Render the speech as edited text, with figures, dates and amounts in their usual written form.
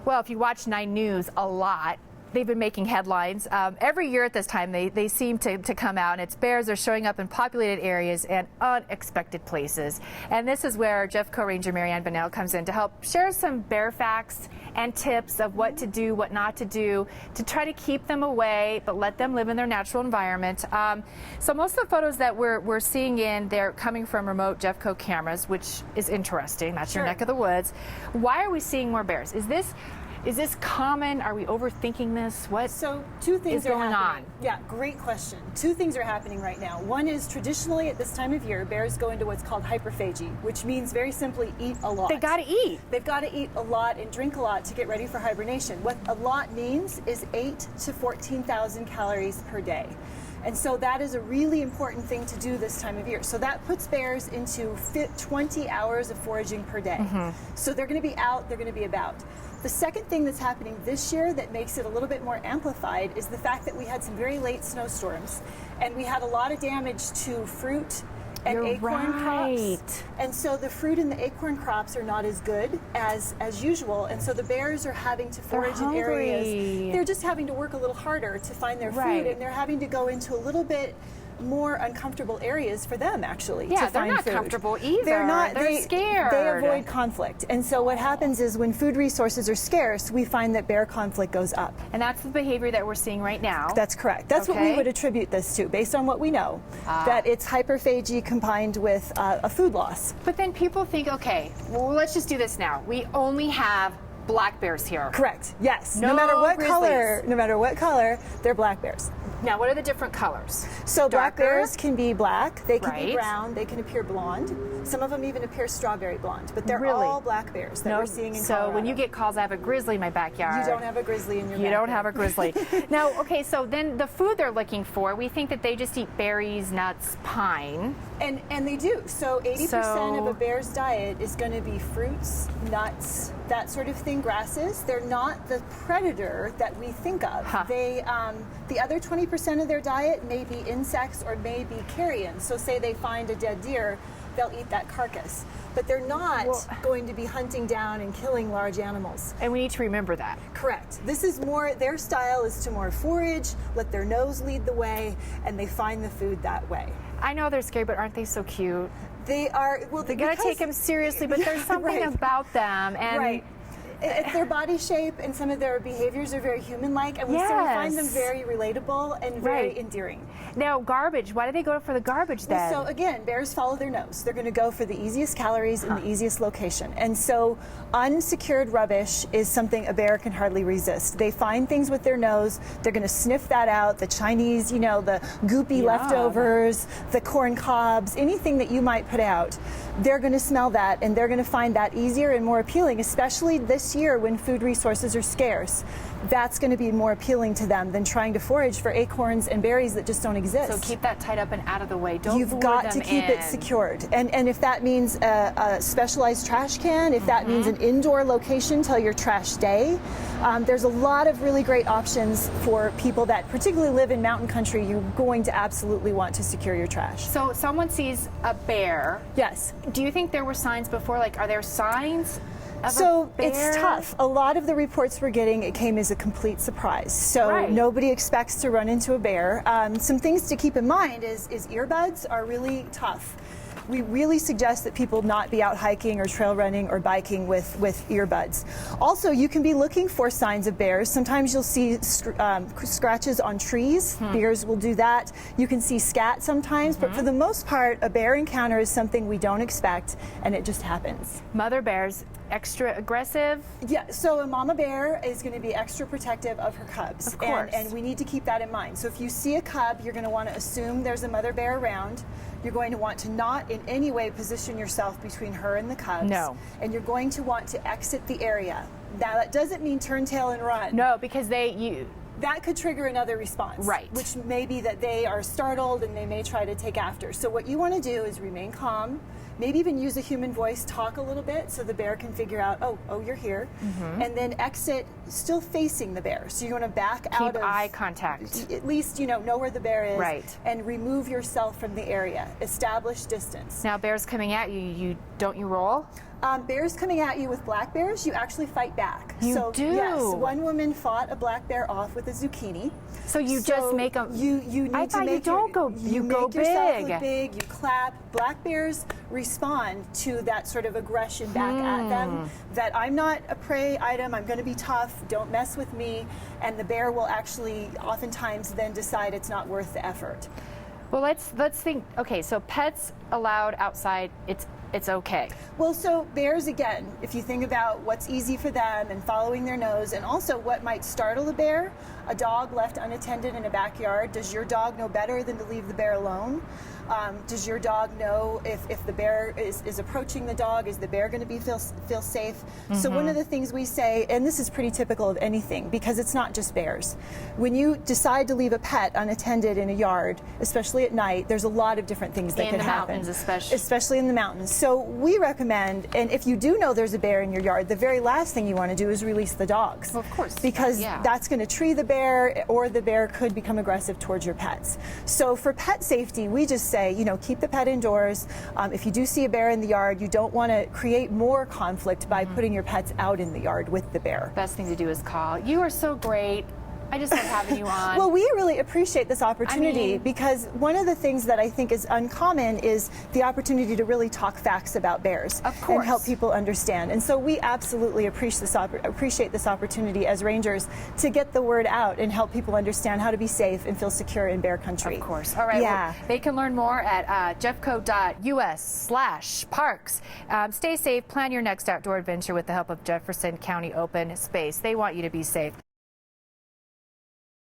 Well, if you watch 9 News a lot, they've been making headlines. Every year at this time, they seem to come out, and it's bears are showing up in populated areas and unexpected places. And this is where Jeffco Ranger Bonnell comes in to help share some bear facts and tips of what to do, what not to do, to try to keep them away, but let them live in their natural environment. So most of the photos that we're seeing they're coming from remote Jeffco cameras, which is interesting. That's your neck of the woods. Why are we seeing more bears? Is this common? Are we overthinking this? What So two things is going on? Yeah, great question. 2 things are happening right now. One is traditionally at this time of year, bears go into what's called hyperphagy, which means very simply eat a lot. They gotta eat. They've got to eat a lot and drink a lot to get ready for hibernation. What a lot means is 8,000 to 14,000 calories per day. And so that is a really important thing to do this time of year. So that puts bears into 20 hours of foraging per day. So they're going to be out, they're going to be about. The second thing that's happening this year that makes it a little bit more amplified is the fact that we had some very late snowstorms, and we had a lot of damage to fruit and acorn crops. And so the fruit and the acorn crops are not as good as usual, and so the bears are having to forage in areas. They're just having to work a little harder to find their food, and they're having to go into a little bit more uncomfortable areas for them, actually, to find food. Yeah, they're not comfortable either. They're not. They're scared. They avoid conflict. And so what happens is when food resources are scarce, we find that bear conflict goes up. And that's the behavior that we're seeing right now. That's correct. That's what we would attribute this to, based on what we know, that it's hyperphagy combined with a food loss. But then people think, okay, well, let's just do this now. We only have black bears here. Correct. Yes. No matter what color, they're black bears. Now, what are the different colors? So black bears can be black, they can be brown, they can appear blonde. Some of them even appear strawberry blonde, but they're all black bears that we're seeing in Colorado. So when you get calls, I have a grizzly in my backyard. You don't have a grizzly in your backyard. You don't have a grizzly. Now, okay, so then the food they're looking for, we think that they just eat berries, nuts, pine. And they do. So 80% of a bear's diet is going to be fruits, nuts, that sort of thing, grasses. They're not the predator that we think of. They, the other 20% of their diet may be insects or may be carrion. So say they find a dead deer, they'll eat that carcass. But they're not going to be hunting down and killing large animals. And we need to remember that. Correct. This is more, their style is to more forage, let their nose lead the way, and they find the food that way. I know they're scary, but aren't they so cute? They are. Well, they gotta take them seriously, but there's something about them, and it's their body shape and some of their behaviors are very human-like, and so we find them very relatable and very endearing. Now, garbage. Why do they go for the garbage then? So again, bears follow their nose. They're going to go for the easiest calories in the easiest location, and so unsecured rubbish is something a bear can hardly resist. They find things with their nose. They're going to sniff that out. The Chinese, you know, the goopy leftovers, the corn cobs, anything that you might put out. They're going to smell that, and they're going to find that easier and more appealing, especially this year when food resources are scarce. That's going to be more appealing to them than trying to forage for acorns and berries that just don't exist. So keep that tied up and out of the way. Don't You've got to keep it secured. And if that means a specialized trash can, if that means an indoor location till your trash day, there's a lot of really great options for people that particularly live in mountain country. You're going to absolutely want to secure your trash. So someone sees a bear. Yes. Do you think there were signs before? Like, are there signs? So it's tough. A lot of the reports we're getting, it came as a complete surprise. So nobody expects to run into a bear. Some things to keep in mind is earbuds are really tough. We really suggest that people not be out hiking or trail running or biking with earbuds. Also, you can be looking for signs of bears. Sometimes you'll see scratches on trees. Bears will do that. You can see scat sometimes, but for the most part, a bear encounter is something we don't expect, and it just happens. Mother bears, extra aggressive? Yeah, so a mama bear is going to be extra protective of her cubs. Of course. And we need to keep that in mind. So if you see a cub, you're going to want to assume there's a mother bear around. You're going to want to not in any way position yourself between her and the cubs. No. And you're going to want to exit the area. Now, that doesn't mean turn tail and run. No, because that could trigger another response. Right. Which may be that they are startled and they may try to take after. So what you want to do is remain calm, maybe even use a human voice, talk a little bit so the bear can figure out, oh, you're here. And then exit still facing the bear. So you want to back out of... Keep eye contact. At least, know where the bear is. Right. And remove yourself from the area. Establish distance. Now, bear's coming at you, don't you roll? Bears coming at you with black bears, you actually fight back. You do? Yes, one woman fought a black bear off with a zucchini. So you just make them. You need I thought to make you don't go. You go make yourself big. look big. You clap. Black bears respond to that sort of aggression back at them. That I'm not a prey item. I'm going to be tough. Don't mess with me. And the bear will actually oftentimes then decide it's not worth the effort. Well, let's think. Okay, so pets allowed outside. It's okay. Well, so bears, again, if you think about what's easy for them and following their nose, and also what might startle a bear, a dog left unattended in a backyard, does your dog know better than to leave the bear alone? Does your dog know if the bear is approaching the dog? Is the bear going to feel safe? So one of the things we say, and this is pretty typical of anything, because it's not just bears. When you decide to leave a pet unattended in a yard, especially at night, there's a lot of different things that could happen. In the mountains, especially in the mountains. So we recommend, and if you do know there's a bear in your yard, the very last thing you want to do is release the dogs. Well, of course. Because that's going to tree the bear, or the bear could become aggressive towards your pets. So for pet safety, we just say, keep the pet indoors. If you do see a bear in the yard, you don't want to create more conflict by putting your pets out in the yard with the bear. Best thing to do is call. You are so great. I just love having you on. Well, we really appreciate this opportunity because one of the things that I think is uncommon is the opportunity to really talk facts about bears and help people understand. And so we absolutely appreciate this opportunity as rangers to get the word out and help people understand how to be safe and feel secure in bear country. Of course. All right. Yeah. Well, they can learn more at jeffco.us/parks. Stay safe. Plan your next outdoor adventure with the help of Jefferson County Open Space. They want you to be safe.